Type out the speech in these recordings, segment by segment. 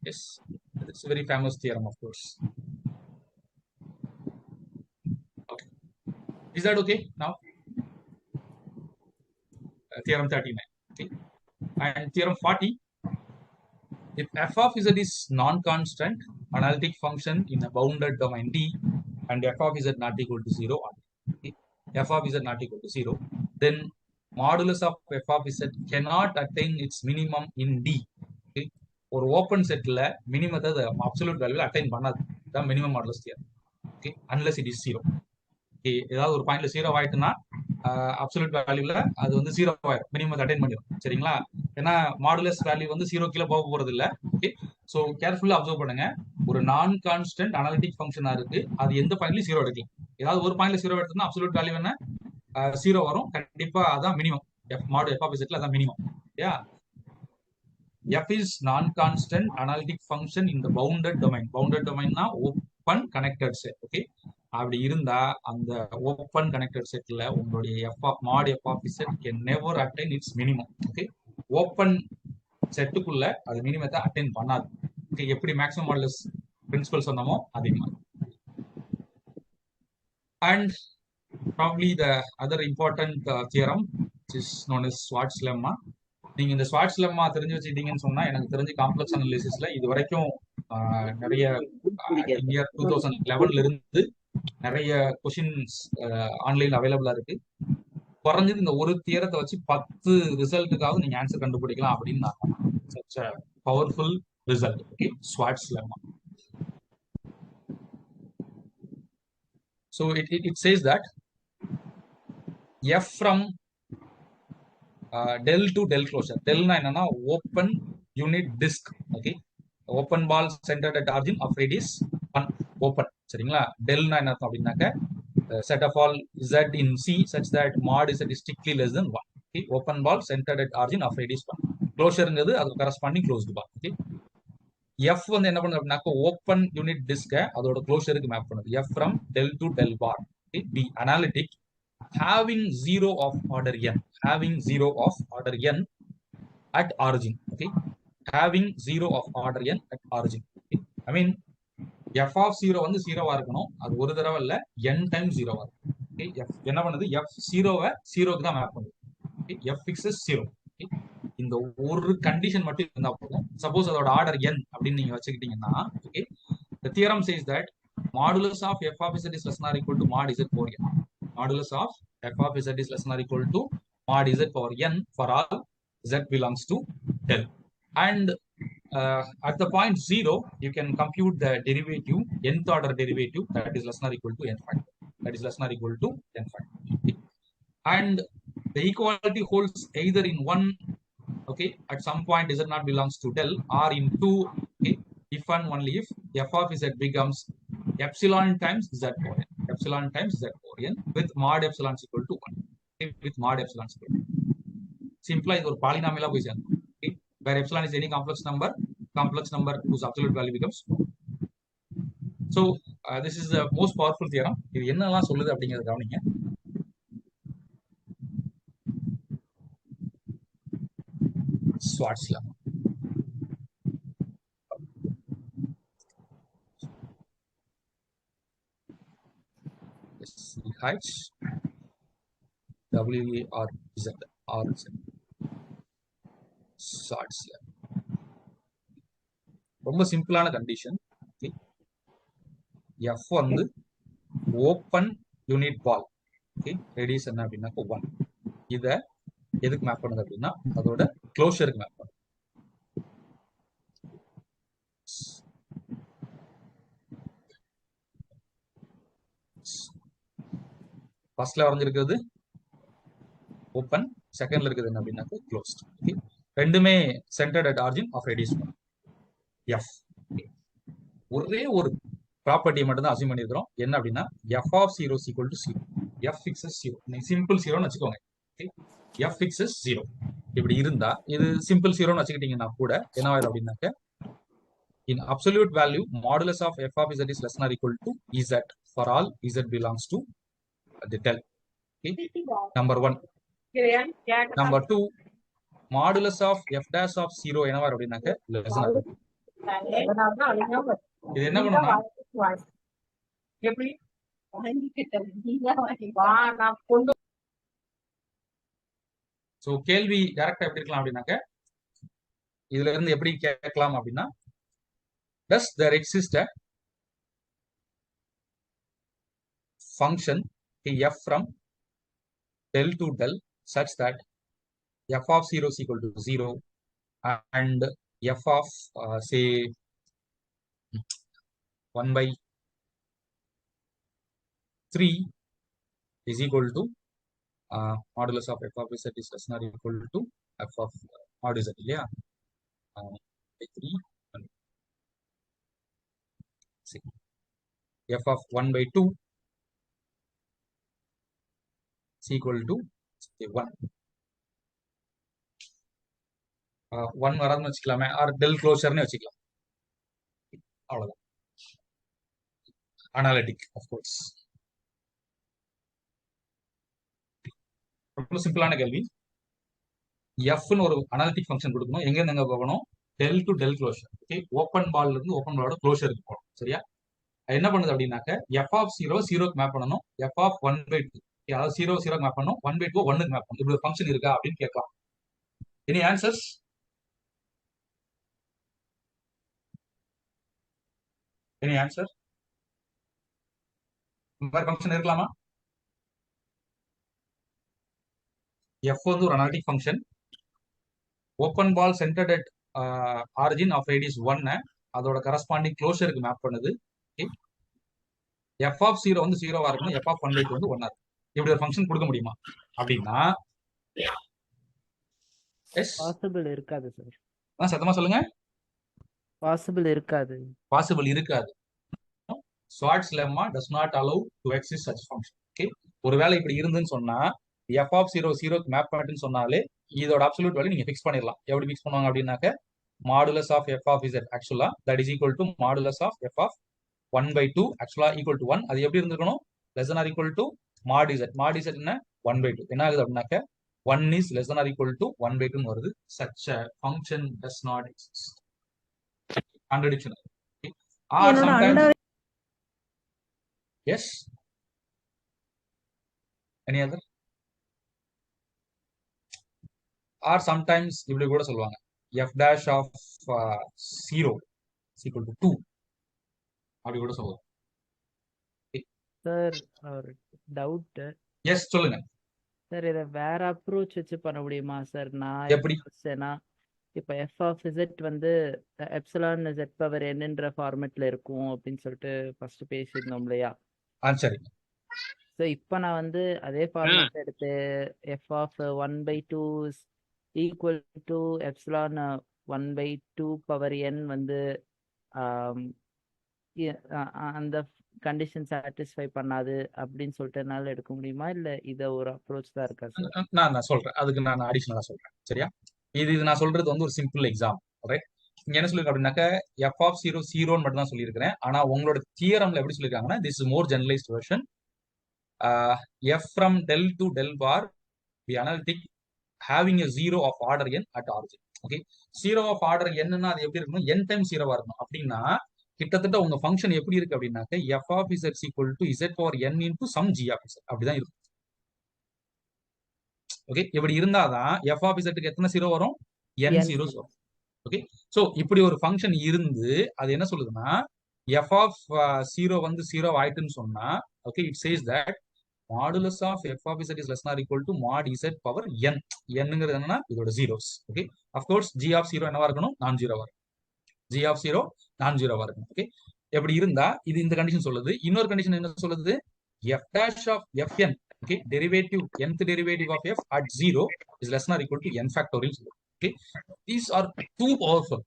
Yes, it's a very famous theorem, of course. Okay, is that okay now? Theorem 39. Okay, and theorem 40. If f of z is non-constant analytic function in a bounded domain D, and f of z not equal to 0, okay, f of z not equal to 0, then modulus of f of z cannot attain its minimum in D. Okay, ஒரு open செட்ல மினிமத்தை absolute வேல்யூல attain பண்ணாது. தான் minimum modulus theorem. Okay, unless it is 0. Okay, ஏதாவது ஒரு பாயிண்ட்ல 0 ஆயிட்டுனா absolute வேல்யூல அது வந்து 0 ஆயிடும், மினிமம் அட்டைன் பண்ணிடும். சரிங்களா? ஏன்னா மாடுலஸ் வேல்யூ வந்து 0 கீழே போக போறது இல்ல. ஓகே, ஸோ கேர்ஃபுல்லா அப்சர்வ் பண்ணுங்க. ஒரு நான் கான்ஸ்டன்ட் அனாலிட்டிக் ஃபங்க்ஷனா இருக்கு, அது எந்த பாயிண்ட்லயும் 0 எடுக்கலாம். ஏதாவது ஒரு பாயிண்ட்ல 0 எடுத்தோம்னா அப்சல்யூட் வேல்யூ என்ன 0 வரும். கண்டிப்பா அதான் மினிமம். மாடு எஃப் ஆஃப் இசட்ல அதான் minimum. Yeah, f is non-constant analytic function in the bounded domain. Bounded domain na open connected set. Okay, அப்படி இருந்தா அந்த ஓப்பன் கனெக்டட் செட்ல உங்களுடைய mod f of z can never attain its minimum. Okay, open செட்டுக்குள்ள அது மினிமத்தை attain பண்ணாது. Okay, எப்படி மேக்ஸிமம் மாடுலஸ் பிரின்சிபல் சொன்னமோ அதே மாதிரி. And probably the other important theorem which is known as Schwarz lemma. நீங்க இந்த ஸ்வாட்ஸ் லெம்மா தெரிஞ்சு வச்சுக்கிட்டீங்கன்னு சொன்னா, எனக்கு தெரிஞ்சு காம்ப்ளெக்ஸ் அனாலிசிஸ்ல இது வரைக்கும் நிறைய இயர் 2011ல இருந்து நிறைய கொஸ்டின்ஸ் ஆன்லைன்ல அவைலபிளா இருக்கு. குறைஞ்சது இந்த ஒரு தியரத்தை வச்சு 10 ரிசல்ட்டுக்காவது நீங்க ஆன்சர் கண்டுபிடிக்கலாம் அப்படின்னு நான் such a powerful result. Okay, Schwarz lemma. So it says that f from del to del closure. Del na enna open unit disk. Okay, open ball centered at origin of radius 1 open. சரிங்களா? del na என்ன அர்த்தம் அப்படின்னாக்க set of all z in C such that mod z is strictly less than 1. Okay, open ball centered at origin of radius 1. க்ளோஷர்ங்கிறது அது corresponding closed பால். Okay, f வந்து என்ன பண்ணுது அப்படின்னாக்க open unit டிஸ்க அதோட க்ளோஷருக்கு மேப் பண்ணுது. f from del to del bar. Okay, the analytic having 0 of order n, having 0 of order n at origin. Okay, having 0 of order n at origin. Okay, I mean f of 0 வந்து 0வா இருக்கணும். அது ஒரு தடவை இல்ல, n times 0வா இருக்கும். Okay, f என்ன பண்ணுது, f 0வை 0க்கு தான் மேப் பண்ணுது. Okay, f fixes 0. ஓகே, இந்த ஒரு கண்டிஷன் மட்டும் இருந்தா போதும். சப்போஸ் அதோட ஆர்டர் n அப்படின்னு நீங்க வச்சுக்கிட்டீங்கன்னா, okay, the theorem says that modulus of f of z is less than or equal to mod z power n. Modulus of f of z is less than or equal to mod z power n for all z belongs to del. And at the point 0, you can compute the derivative, nth order derivative, that is less than or equal to n factor. That is less than or equal to n factor. Okay. And the equality holds either in 1, okay, at some point z not belongs to del, or in 2, okay, if and only if f of z becomes epsilon times z power n, epsilon times z power n with mod epsilon is equal to 1. Okay, with mod epsilon is equal to 1. Simply இது ஒரு பாலினாமியலா போய் சேரும். Okay, where epsilon is any complex number whose absolute value becomes 1. So this is the most powerful theorem. இது என்னெல்லாம் சொல்லுது அப்படிங்கறத கவனிங்க. Schwarz lemma. H W R Z R Z. Schwarz lemma. ரொம்ப சிம்பிளான கண்டிஷன். f வந்து ஓப்பன் யூனிட் பால். Okay, radius என்ன அப்படின்னா 1. இத எதுக்கு மேப் பண்ணுது அப்படின்னா அதோட க்ளோஷருக்கு மேப் பண்ணுது. ஃபர்ஸ்ட்ல வரைஞ்சிருக்கிறது ஓப்பன், செகண்ட்ல இருக்குது என்ன அப்படின்னா க்ளோஸ்ட். ஓகே, ரெண்டுமே centred at origin of radius 1 f. ஒரே ஒரு ப்ராப்பர்ட்டியை மட்டும் தான் அசியூம் பண்ணியிருக்கிறோம். என்ன அப்படின்னா f of 0 is equal to 0. f fixes 0. நீங்க சிம்பிள் 0ன்னு வச்சுக்கோங்க. Okay, f fixes 0. இப்படி இருந்தா இது சிம்பிள் 0ன்னு வச்சுக்கிட்டீங்கன்னா கூட என்ன ஆயிடும் அப்படின்னாக்க in absolute value modulus of f of z is less than or equal to z for all z belongs to the del. Okay, number 1. Number 2, modulus of f dash of 0 என்னவா அப்படின்னாக்க less than or equal to இது என்ன பண்ணும்னா எப்படி so கேள்வி டைரக்டா எப்படி இருக்கலாம் அப்படின்னாக்க இதுல இருந்து எப்படி கேட்கலாம் அப்படின்னா does there exist a function f from del to del such that f of 0 is equal to 0 and f of say 1 by 3 is equal to modulus of f of z is less than or equal to f of mod z இல்லையா by 3 f of 1 by 2 is equal to say 1 1 வராதுன்னு வச்சுக்கலாமே R del க்ளோஷர்னு வச்சுக்கலாம் அவ்வளவுதான் analytic of course ரொம்ப சிம்பிளான கேள்வி எஃப்னு ஒரு analytic function கொடுக்கணும் எங்க இருந்து எங்க போகணும் del to del closure okay open பால்ல இருந்து ஓப்பன் பாலோட க்ளோஷருக்கு போகணும் சரியா என்ன பண்ணுது அப்படின்னாக்க எஃப் ஆஃப் 0 0க்கு மேப் பண்ணணும் எஃப் ஆஃப் 1 by 2 அதாவது 0 0க்கு மேப் பண்ணணும் 1 by 2 1க்கு மேப் பண்ணணும் இப்படி ஒரு ஃபங்க்ஷன் இருக்கா அப்படின்னு கேட்கலாம் எனி ஆன்சர்ஸ் எனி ஆன்சர் இந்த மாதிரி ஃபங்க்ஷன் இருக்கலாமா எஃப் வந்து ஒரு analytic function open ball centred at origin of radius 1 அதோட கரஸ்பாண்டிங் க்ளோஷருக்கு மேப் பண்ணுது எஃப் ஆஃப் 0 வந்து 0வா இருக்கணும் எஃப் ஆஃப் 1 by 2 வந்து 1ஆ இருக்கும் இப்படி ஒரு ஃபங்க்ஷன் கொடுக்க முடியுமா அப்படின்னா எஸ் பாசிபிள் இருக்காது சார் சத்தமா சொல்லுங்க பாசிபிள் இருக்காது பாசிபிள் இருக்காது Schwarz's lemma does not allow to exist such function okay ஒருவேளை இப்படி இருந்துன்னு சொன்னா f of 0 0க்கு மேப் பண்ணிட்டுன்னு சொன்னாலே இதோட அப்சல்யூட் வேல்யூ நீங்க ஃபிக்ஸ் பண்ணிடலாம் எப்படி ஃபிக்ஸ் பண்ணுவாங்க அப்படின்னாக்க modulus of f of z ஆக்சுவலா that is equal to modulus of f of 1 by 2 ஆக்சுவலா ஈக்குவல் டு 1 அது எப்படி இருந்திருக்கணும் less than or equal to mod z என்ன 1 by 2 என்ன ஆகுது அப்படின்னாக்க 1 is less than or equal to 1 by 2 வருது such a function does not exist contradiction okay? Or sometimes yes any other or sometimes இப்படி கூட சொல்லுவாங்க f dash of 0 is equal to 2 அப்படி கூட சொல்லுவாங்க சார் ஒரு டவுட் எஸ் சொல்லுங்க sir இதை வேற அப்ரோச் வச்சு பண்ண முடியுமா சார் நான் எப்படி இப்போ எஃப் ஆஃப் இசட் வந்து எப்சிலான் இசட் பவர் என்னன்ற ஃபார்மேட்ல இருக்கும் அப்படின்னு சொல்லிட்டு ஃபர்ஸ்ட் பேசியிருந்தோம் இல்லையா சரி ஸோ இப்போ நான் வந்து அதே ஃபார்மேட் எடுத்து f of 1 by 2 equal to epsilon 1 by 2 power n வந்து அந்த கண்டிஷன் சாட்டிஸ்ஃபை பண்ணாது அப்படின்னு சொல்லிட்டு என்னால எடுக்க முடியுமா இல்ல இத ஒரு அப்ரோச் தான் இருக்கா சார் நான் சொல்றேன் அதுக்கு நான் அடிஷனலா சொல்றேன் சரியா இது நான் சொல்றது வந்து ஒரு சிம்பிள் எக்ஸாம்பிள் ரைட் இங்க என்ன சொல்லிருக்கேன் அப்படின்னாக்க எஃப் ஆஃப் 0 0ன்னு மட்டும் தான் சொல்லியிருக்கிறேன் ஆனா உங்களோட தியரம்ல எப்படி சொல்லிருக்காங்கன்னா this is more generalized version f from del to del bar the analytic having a 0 of order n at origin okay 0 of order என்னன்னா அது எப்படி இருக்கணும் n டைம் 0வா இருக்கணும் அப்படின்னா கிட்டத்தட்ட உங்க ஃபங்க்ஷன் எப்படி இருக்கு அப்படின்னாக்க f of z equal to z power n into some g of z அப்படிதான் இருக்கும் ஓகே இப்படி இருந்தாதான் எஃப் ஆஃப் இசட்டுக்கு எத்தனை 0 வரும் n zeros வரும் ஓகே சோ இப்படி ஒரு ஃபங்க்ஷன் இருந்து அது என்ன சொல்லுதுன்னா எஃப் ஆஃப் 0 வந்து 0 ஆயிட்டுன்னு சொன்னா okay it says that modulus of f of z is less nor equal to mod z power n என்னங்கிறது என்னன்னா இதோட zeros okay of course g of 0 என்னவா இருக்கணும் நான் ஜீரோவா இருக்கும் ஜி ஆஃப் 0 நான் ஜீரோவா இருக்கும் ஓகே எப்படி இருந்தா இது இந்த கண்டிஷன் சொல்லுது இன்னொரு கண்டிஷன் என்ன சொல்லுது f dash of fn okay derivative nth derivative of f at 0 is less than or equal to n factorial okay these are too powerful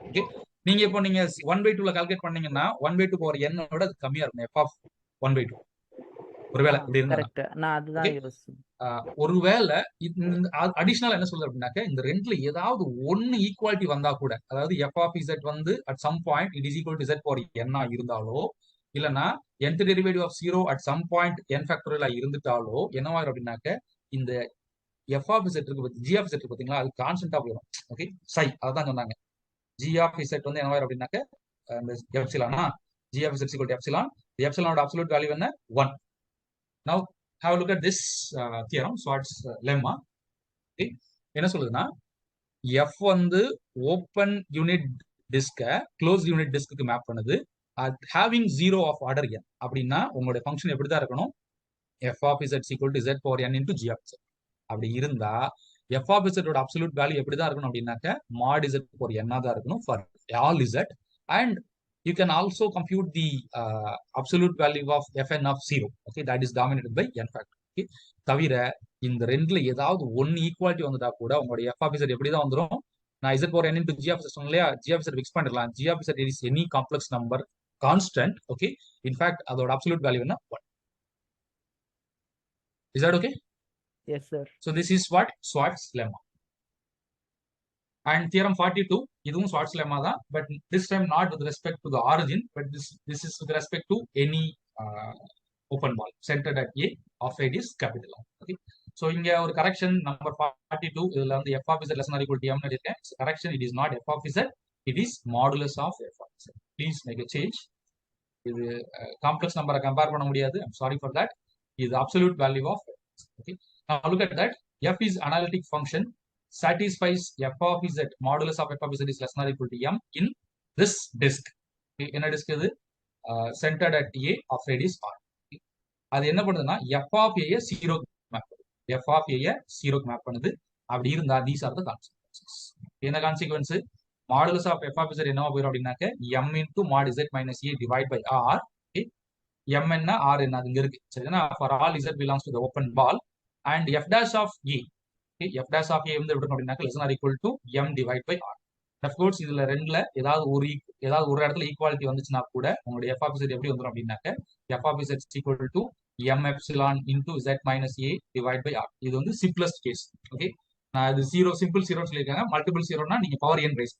okay நீங்க இப்போ நீங்க 1/2 ல கால்குலேட் பண்ணீங்கன்னா 1/2 பவர் n ஓட அது கம்மியா இருக்கும் f of 1/2 ஒருவேளை இப்படி இருந்தா கரெக்ட் நான் அதுதான் யோசிச்சேன் ஒருவேளை அடிஷனல் என்ன சொல்றது அப்படின்னாக்க இந்த ரெண்டுல ஏதாவது ஒன்னு ஈக்குவாலிட்டி வந்தா கூட அதாவது எஃப் ஆஃப் இசட் வந்து at some point it is equal to z power n இருந்தாலோ இல்லனா nth derivative of 0 at some point n ஃபேக்டோரியலா இருந்துட்டாலோ என்னவா அப்படின்னாக்க இந்த எஃப் ஆஃப் இசட் இருக்கு ஜி ஆஃப் இசட் பாத்தீங்களா அது கான்ஸ்டன்டா போயிடும் ஓகே சை அதான் சொன்னாங்க g of z வந்து என்னவா அப்படின்னாக்க இந்த எப்சிலானா g of z equal to epsilon. The epsilon absolute value என்ன 1. Now have a look at this theorem, Schwartz lemma. Okay. என்ன சொல்லுதுன்னா f வந்து open unit disc close unit டிஸ்க்கு மேப் பண்ணுது at having 0 of order n அப்படின்னா உங்களுடைய function எப்படி தான் இருக்கணும் f of z equal to z power n into g of z. அப்படி இருந்தா f of z ஓட அப்சல்யூட் வேல்யூ எப்படி தான் இருக்கணும் அப்படின்னாக்க mod z power n தான் இருக்கணும் for all z, and you can also compute the absolute value of fn of 0. Okay, that is dominated by n factor. Okay, தவிர இந்த ரெண்டுல ஏதாவது ஒன்னு ஈக்குவாலிட்டி வந்துட்டா கூட உங்களுடைய f of z எப்படி தான் வந்துரும், நான் z power n into g of z சொன்னலையா, g of z fix பண்ணிடலாம். g of z is any complex number constant. Okay, in fact அதோட absolute value என்ன 1. Is that okay? Yes, sir. So this is what Schwartz lemma. And theorem 42, இதுவும் Schwartz lemma தான், but this time not with respect to the origin, but this is with respect to any open ball centered at A of radius capital R. Okay. So இங்க ஒரு correction number 42, இதுல வந்து f of z less than or equal to m இருக்கேன். Correction, it is not f of z, it is modulus of f of z. Please make a change. இது complex நம்பரை compare பண்ண முடியாது. I'm sorry for that. Is absolute value of f. Okay. Now look at that. F is analytic function, satisfies f of z, modulus of f of z is less than or equal to m in this disk. Okay. என்ன disk இது? Centered at A of radius r. Okay. அது என்ன பண்ணுதுன்னா f of a zero map பண்ணுது. f of a zero map பண்ணுது. அப்படி இருந்தா these are the consequences. என்ன consequence? modulus of f of z என்னவா போயிடும் அப்படின்னாக்க m into mod z minus a divide by r. Okay. m என்ன r என்ன அது இங்க இருக்கு சரினா, for all z belongs to the open ball and f dash of a. Okay, f dash of a வந்து எப்படி அப்படினாக்க less than or equal to m divide by r. Of course இதுல ரெண்டுல ஏதாவது ஒரு இடத்துல ஈக்குவாலிட்டி வந்துச்சுனா கூட உங்களுடைய f of z எப்படி வந்துரும் அப்படினாக்க f of z equal to m epsilon into z minus a divide by r. இது வந்து simplest case. Okay, நான் இது ஜீரோ சிம்பிள் ஜீரோ சொல்லிருக்காங்க. மல்டிபிள் ஜீரோனா நீங்க power n rice.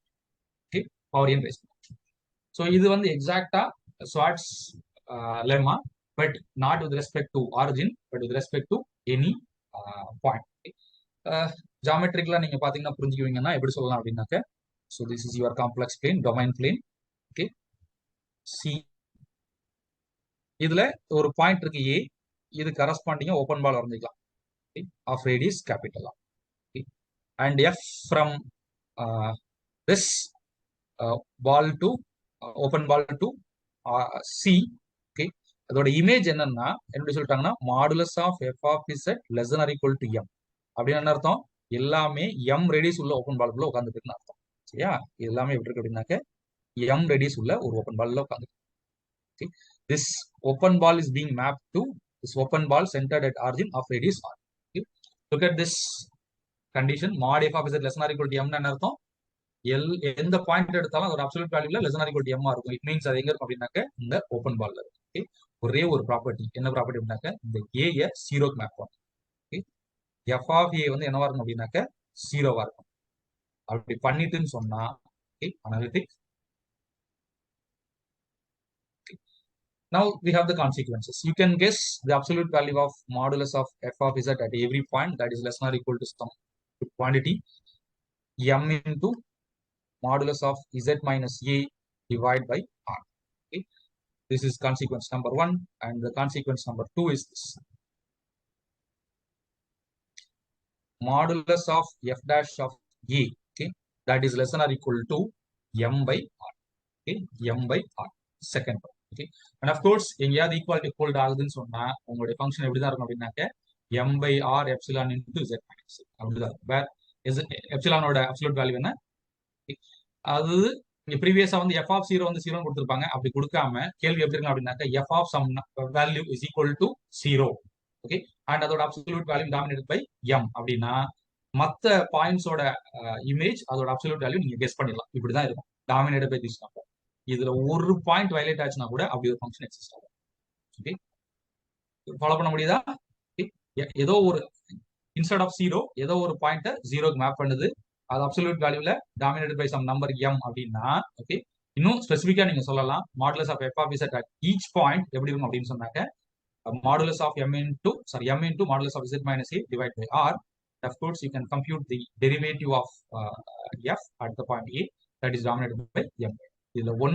Okay, power n rice. So இது வந்து எக்ஸாக்ட்டா Schwartz lemma, but not with respect to origin, but with respect to any point. Geometrically நீங்க பாத்தீங்கன்னா புரிஞ்சுக்குவீங்கன்னா எப்படி சொல்லலாம் அப்படின்னாக்க, so this is your complex plane, domain plane. Okay, C இதுல ஒரு point இருக்கு A, இது கரஸ்பாண்டிங்கா ஓபன் பால் வரைஞ்சிக்கலாம். Okay, of radius capital R. Okay, and F from this ball to open ball to C. Okay, அதோட image என்னன்னா என்ன சொல்லிட்டாங்கன்னா modulus of f of z less than or equal to m. அப்படின்னு என்ன அர்த்தம்? எல்லாமே m radius உள்ள open பால்குள்ள உட்கார்ந்துட்டு இருக்குன்னு அர்த்தம். சரியா? இது எல்லாமே எப்படி இருக்கு அப்படின்னாக்க m ரேடியஸ் உள்ள ஒரு ஓபன் பால்ல உட்கார்ந்து. Okay, this open ball is being mapped to this open ball centered at origin of radius r. Okay, look at this condition, mod f of z less than or equal to m என்ன அர்த்தம்? எந்த point எடுத்தாலும் அதோட absolute வேல்யூல less than or equal to m இருக்கும். It means அது எங்க இருக்கும் அப்படின்னாக்க இந்த ஓபன் பால்ல இருக்கு. ஓகே, ஒரே ஒரு ப்ராப்பர்ட்டி, என்ன ப்ராப்பர்ட்டி அப்படின்னாக்க இந்த a ய ஜீரோக்கு மேப் பண்ணும். ஓகே, f of a வந்து என்னவா இருக்கும் அப்படின்னாக்க ஜீரோவா இருக்கும். அப்படி பண்ணிட்டுன்னு சொன்னா okay analytic. Now we have the consequences. You can guess the absolute value of modulus of f of z at every point, that is less than or equal to some quantity m into modulus of z minus a divided by r. Okay, this is consequence number 1, and the consequence number 2 is this. Modulus of f dash of a, okay, that is less than or equal to m by r. Okay, m by r, second one. Okay, and of course எங்கயாவது equality hold ஆகுதுன்னு சொன்னா உங்களுடைய function எப்படி தான் இருக்கும் அப்படின்னாக்க m by r epsilon into z minus a அப்படிதான். வேர் எப்சிலானோட absolute value என்ன? அது இங்க ப்ரீவியஸா வந்து f of 0 வந்து 0 கொடுத்திருப்பாங்க. அப்படி கொடுக்காம கேள்வி எப்படி இருக்கு அப்படின்னாக்க f of some value is equal to 0. Okay, and அதோட absolute value dominated by m அப்படின்னா மத்த பாயிண்ட்ஸோட இமேஜ் அதோட அப்சல்யூட் வேல்யூ நீங்க கெஸ் பண்ணிடலாம். இப்படிதான் இருக்கும், டாமினேட்டட் பை திஸ் நம்பர். இதுல ஒரு பாயிண்ட் வயலேட் ஆச்சுன்னா கூட அப்படி ஒரு ஃபங்க்ஷன் எக்ஸிஸ்ட் ஆகும். ஓகே, ஃபாலோ பண்ண முடியுதா? ஏதோ ஒரு இன்ஸ்டெட் ஆஃப் 0 ஏதோ ஒரு பாயிண்ட்டை ஜீரோக்கு மேப் பண்ணுது. அது அப்சல்யூட் வேல்யூல dominated by some number m அப்படின்னா ஓகே இன்னும் ஸ்பெசிஃபிக்கா நீங்க சொல்லலாம் modulus of f of z at each point எப்படி இருக்கும் அப்படின்னு சொன்னாக்க modulus of m into modulus of z minus a divided by r. Of course you can compute the derivative of f at the point a that is dominated by M. இதுல 1